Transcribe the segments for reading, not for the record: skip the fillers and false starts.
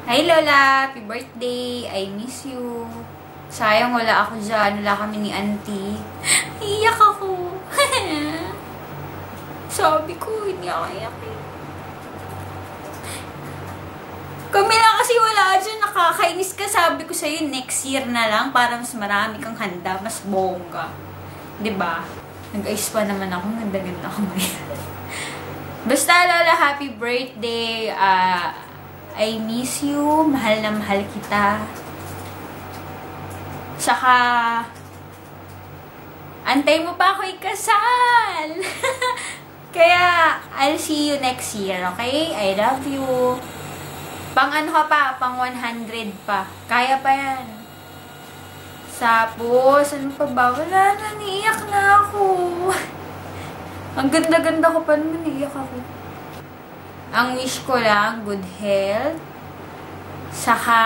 Hi Lola! Happy birthday! I miss you. Sayang wala ako dyan. Wala kami ni auntie. Iyak ako. Sabi ko, hindi ako iyak eh. Kami lang kasi wala dyan. Nakakainis ka. Sabi ko sa'yo, next year na lang para mas marami kang handa. Mas bongga. Diba? Nag-ayos pa naman ako. Ganda-ganda ako ngayon. Basta Lola, happy birthday. I miss you. Mahal na mahal kita. Saka, antay mo pa ako ikasal. Kaya, I'll see you next year, okay? I love you. Pang ano ka pa? Pang 100 pa. Kaya pa yan. Tapos, ano pa ba? Wala na, niiyak na ako. Ang ganda-ganda ko pa naman, niiyak ako. Ang wish ko lang, good health. Saka,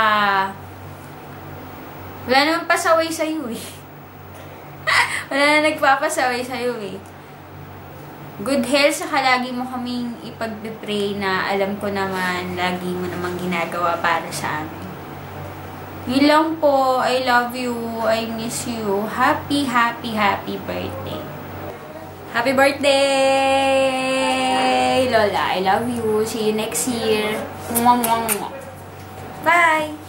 wala naman pasaway sa'yo eh. Wala na nagpapasaway sa'yo eh. Good health, saka lagi mo kaming ipag-pray na alam ko naman, lagi mo namang ginagawa para sa amin. Yun lang po. I love you. I miss you. Happy, happy, happy birthday. Happy birthday, Lola. I love you. See you next year. Mwah, mwah, mwah. Bye!